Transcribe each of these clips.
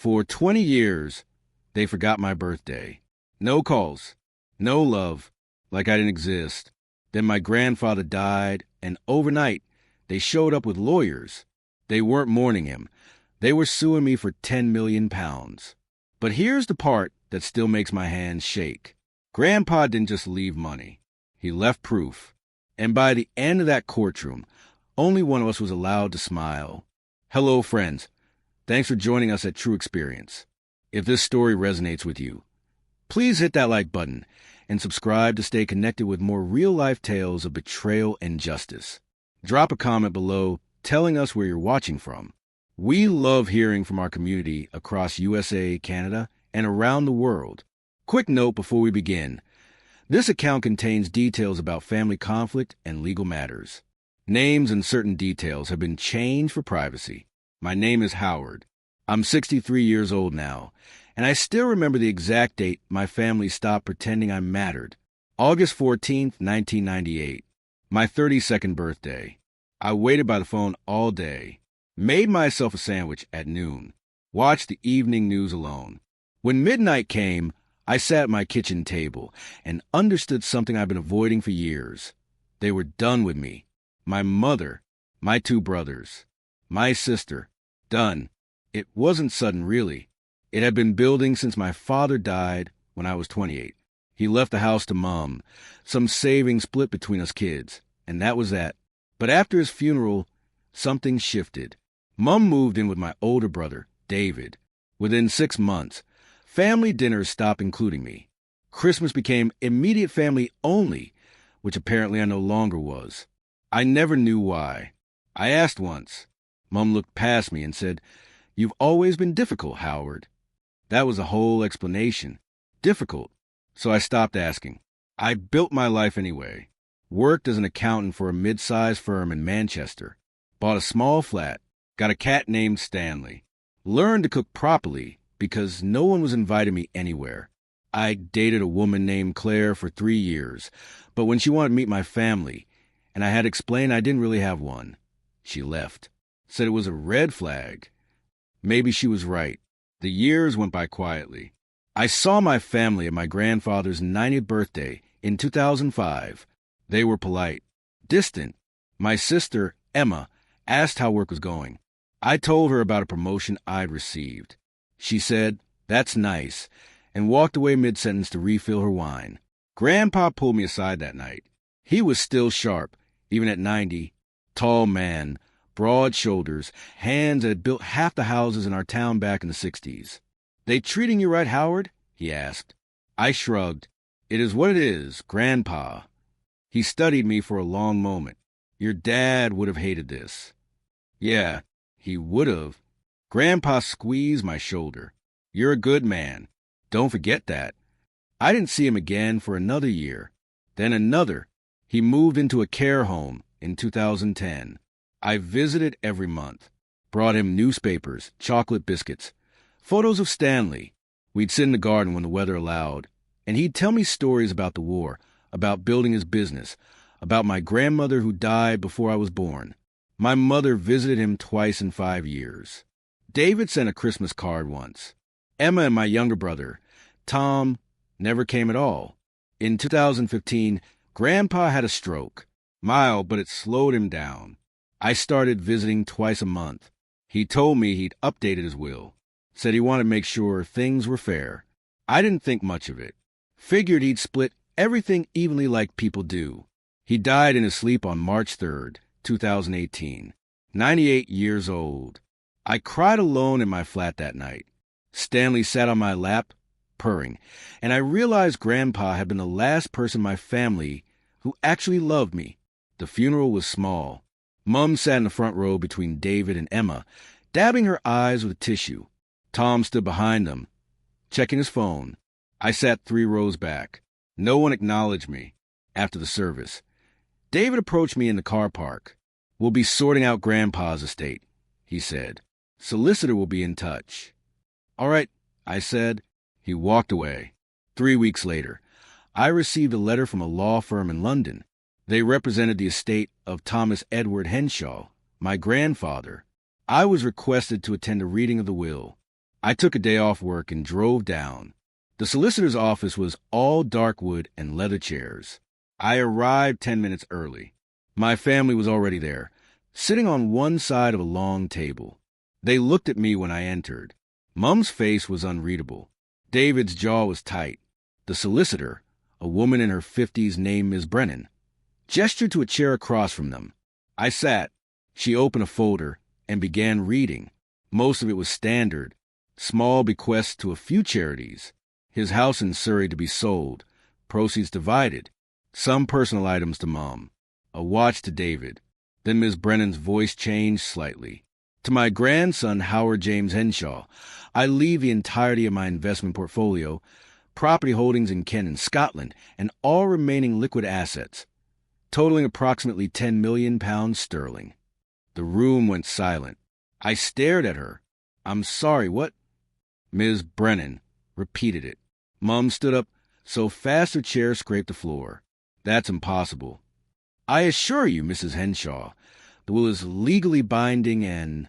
For 20 years, they forgot my birthday. No calls, no love, like I didn't exist. Then my grandfather died, and overnight, they showed up with lawyers. They weren't mourning him. They were suing me for 10 million pounds. But here's the part that still makes my hands shake. Grandpa didn't just leave money. He left proof. And by the end of that courtroom, only one of us was allowed to smile. Hello, friends. Thanks for joining us at True Experience. If this story resonates with you, please hit that like button and subscribe to stay connected with more real-life tales of betrayal and justice. Drop a comment below telling us where you're watching from. We love hearing from our community across USA, Canada, and around the world. Quick note before we begin. This account contains details about family conflict and legal matters. Names and certain details have been changed for privacy. My name is Howard. I'm 63 years old now, and I still remember the exact date my family stopped pretending I mattered. August 14th, 1998. My 32nd birthday. I waited by the phone all day. Made myself a sandwich at noon. Watched the evening news alone. When midnight came, I sat at my kitchen table and understood something I've been avoiding for years. They were done with me. My mother, my two brothers, my sister, done. It wasn't sudden, really. It had been building since my father died when I was 28. He left the house to Mom. Some savings split between us kids, and that was that. But after his funeral, something shifted. Mom moved in with my older brother, David. Within 6 months, family dinners stopped including me. Christmas became immediate family only, which apparently I no longer was. I never knew why. I asked once. Mom looked past me and said, "You've always been difficult, Howard." That was the whole explanation. Difficult. So I stopped asking. I built my life anyway. Worked as an accountant for a mid-sized firm in Manchester. Bought a small flat. Got a cat named Stanley. Learned to cook properly because no one was inviting me anywhere. I dated a woman named Claire for 3 years, but when she wanted to meet my family, and I had explained I didn't really have one, she left. Said it was a red flag. Maybe she was right. The years went by quietly. I saw my family at my grandfather's 90th birthday in 2005. They were polite, distant. My sister, Emma, asked how work was going. I told her about a promotion I'd received. She said, "That's nice," and walked away mid-sentence to refill her wine. Grandpa pulled me aside that night. He was still sharp, even at 90. Tall man, broad shoulders, hands that had built half the houses in our town back in the 60s. "They treating you right, Howard?" he asked. I shrugged. "It is what it is, Grandpa." He studied me for a long moment. "Your dad would have hated this." "Yeah, he would have." Grandpa squeezed my shoulder. "You're a good man. Don't forget that." I didn't see him again for another year. Then another. He moved into a care home in 2010. I visited every month. Brought him newspapers, chocolate biscuits, photos of Stanley. We'd sit in the garden when the weather allowed, and he'd tell me stories about the war, about building his business, about my grandmother who died before I was born. My mother visited him twice in 5 years. David sent a Christmas card once. Emma and my younger brother, Tom, never came at all. In 2015, Grandpa had a stroke. Mild, but it slowed him down. I started visiting twice a month. He told me he'd updated his will. Said he wanted to make sure things were fair. I didn't think much of it. Figured he'd split everything evenly like people do. He died in his sleep on March 3rd, 2018. 98 years old. I cried alone in my flat that night. Stanley sat on my lap, purring, and I realized Grandpa had been the last person in my family who actually loved me. The funeral was small. Mom sat in the front row between David and Emma, dabbing her eyes with a tissue. Tom stood behind them, checking his phone. I sat 3 rows back. No one acknowledged me. After the service, David approached me in the car park. "We'll be sorting out Grandpa's estate," he said. "Solicitor will be in touch." "All right," I said. He walked away. 3 weeks later, I received a letter from a law firm in London. They represented the estate of Thomas Edward Henshaw, my grandfather. I was requested to attend a reading of the will. I took a day off work and drove down. The solicitor's office was all dark wood and leather chairs. I arrived 10 minutes early. My family was already there, sitting on one side of a long table. They looked at me when I entered. Mum's face was unreadable. David's jaw was tight. The solicitor, a woman in her 50s named Ms. Brennan, gestured to a chair across from them. I sat. She opened a folder and began reading. Most of it was standard. Small bequests to a few charities. His house in Surrey to be sold. Proceeds divided. Some personal items to Mom. A watch to David. Then Ms. Brennan's voice changed slightly. To my grandson, Howard James Henshaw, I leave the entirety of my investment portfolio, property holdings in Kent and Scotland, and all remaining liquid assets, totaling approximately £10 million sterling. The room went silent. I stared at her. I'm sorry, what? Ms. Brennan repeated it. Mum stood up so fast her chair scraped the floor. That's impossible. I assure you, Mrs. Henshaw, the will is legally binding and...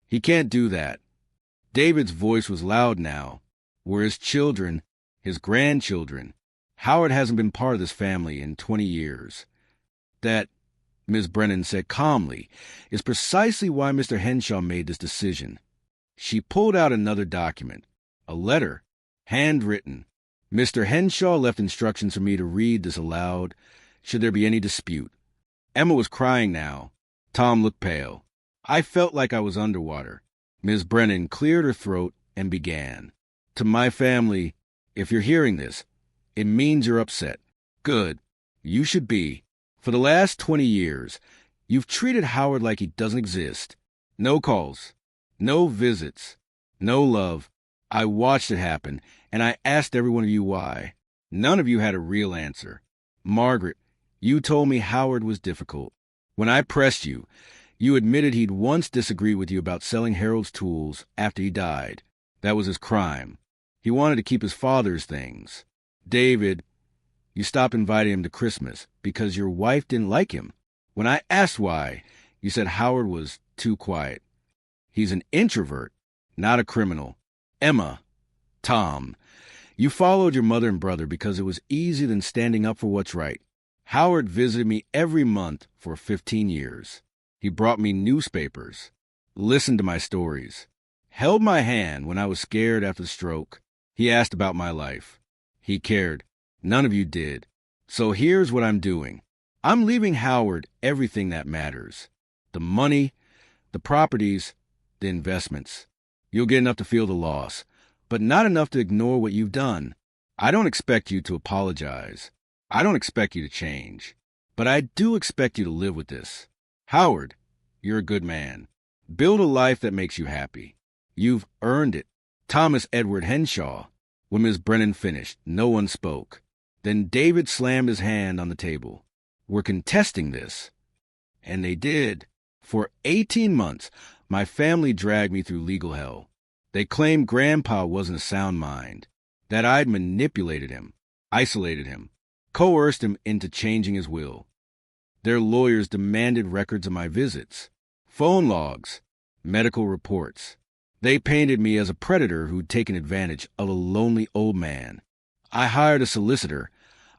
He can't do that. David's voice was loud now. We're his children, his grandchildren. Howard hasn't been part of this family in 20 years. That, Ms. Brennan said calmly, is precisely why Mr. Henshaw made this decision. She pulled out another document, a letter, handwritten. Mr. Henshaw left instructions for me to read this aloud, should there be any dispute. Emma was crying now. Tom looked pale. I felt like I was underwater. Ms. Brennan cleared her throat and began. To my family, if you're hearing this, it means you're upset. Good. You should be. For the last 20 years, you've treated Howard like he doesn't exist. No calls. No visits. No love. I watched it happen, and I asked every one of you why. None of you had a real answer. Margaret, you told me Howard was difficult. When I pressed you, you admitted he'd once disagreed with you about selling Harold's tools after he died. That was his crime. He wanted to keep his father's things. David, you stopped inviting him to Christmas because your wife didn't like him. When I asked why, you said Howard was too quiet. He's an introvert, not a criminal. Emma, Tom, you followed your mother and brother because it was easier than standing up for what's right. Howard visited me every month for 15 years. He brought me newspapers, listened to my stories, held my hand when I was scared after the stroke. He asked about my life. He cared. None of you did. So here's what I'm doing. I'm leaving Howard everything that matters. The money, the properties, the investments. You'll get enough to feel the loss, but not enough to ignore what you've done. I don't expect you to apologize. I don't expect you to change. But I do expect you to live with this. Howard, you're a good man. Build a life that makes you happy. You've earned it. Thomas Edward Henshaw. When Ms. Brennan finished, no one spoke. Then David slammed his hand on the table. We're contesting this. And they did. For 18 months, my family dragged me through legal hell. They claimed Grandpa wasn't a sound mind, that I'd manipulated him, isolated him, coerced him into changing his will. Their lawyers demanded records of my visits, phone logs, medical reports. They painted me as a predator who'd taken advantage of a lonely old man. I hired a solicitor,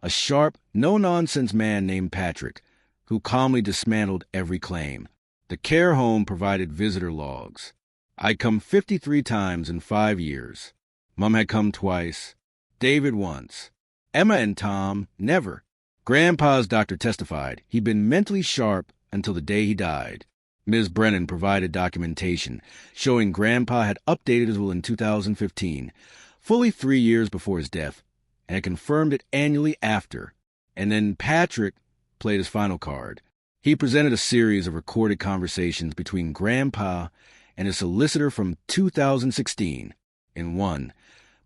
a sharp, no-nonsense man named Patrick, who calmly dismantled every claim. The care home provided visitor logs. I'd come 53 times in 5 years. Mum had come twice. David once. Emma and Tom never. Grandpa's doctor testified he'd been mentally sharp until the day he died. Ms. Brennan provided documentation showing Grandpa had updated his will in 2015, fully 3 years before his death, and had confirmed it annually after. And then Patrick played his final card. He presented a series of recorded conversations between Grandpa and his solicitor from 2016. In one,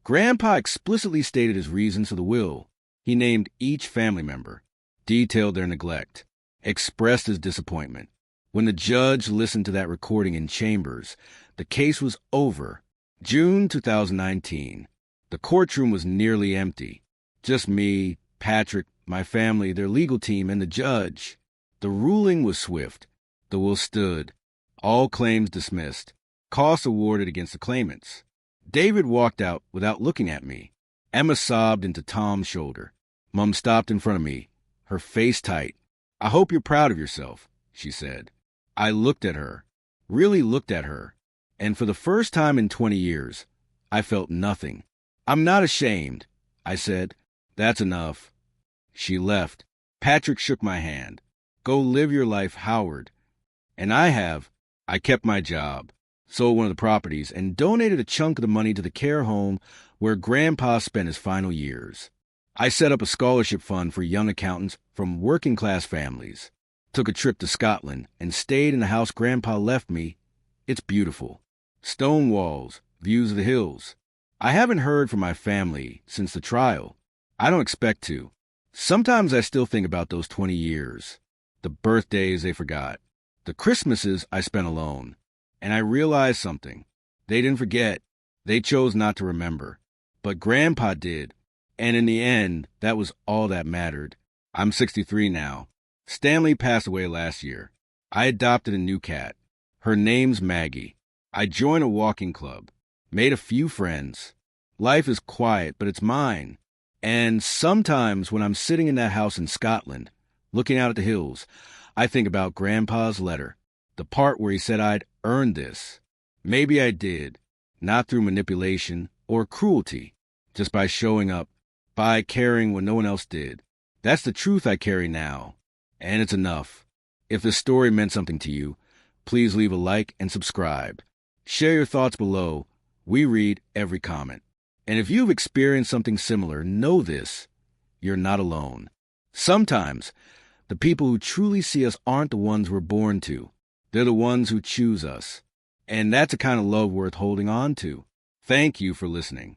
Grandpa explicitly stated his reasons for the will. He named each family member, detailed their neglect, expressed his disappointment. When the judge listened to that recording in chambers, the case was over. June 2019. The courtroom was nearly empty. Just me, Patrick, my family, their legal team, and the judge. The ruling was swift. The will stood. All claims dismissed. Costs awarded against the claimants. David walked out without looking at me. Emma sobbed into Tom's shoulder. Mom stopped in front of me, her face tight. "I hope you're proud of yourself," she said. I looked at her, really looked at her, and for the first time in 20 years, I felt nothing. "I'm not ashamed," I said. "That's enough." She left. Patrick shook my hand. "Go live your life, Howard." And I have. I kept my job, sold one of the properties, and donated a chunk of the money to the care home where Grandpa spent his final years. I set up a scholarship fund for young accountants from working-class families, took a trip to Scotland, and stayed in the house Grandpa left me. It's beautiful. Stone walls, views of the hills. I haven't heard from my family since the trial. I don't expect to. Sometimes I still think about those 20 years, the birthdays they forgot, the Christmases I spent alone, and I realized something. They didn't forget. They chose not to remember. But Grandpa did, and in the end, that was all that mattered. I'm 63 now. Stanley passed away last year. I adopted a new cat. Her name's Maggie. I joined a walking club, made a few friends. Life is quiet, but it's mine. And sometimes when I'm sitting in that house in Scotland, looking out at the hills, I think about Grandpa's letter, the part where he said I'd earned this. Maybe I did, not through manipulation or cruelty, just by showing up, by caring when no one else did. That's the truth I carry now, and it's enough. If this story meant something to you, please leave a like and subscribe. Share your thoughts below. We read every comment. And if you've experienced something similar, know this: you're not alone. Sometimes, the people who truly see us aren't the ones we're born to. They're the ones who choose us. And that's a kind of love worth holding on to. Thank you for listening.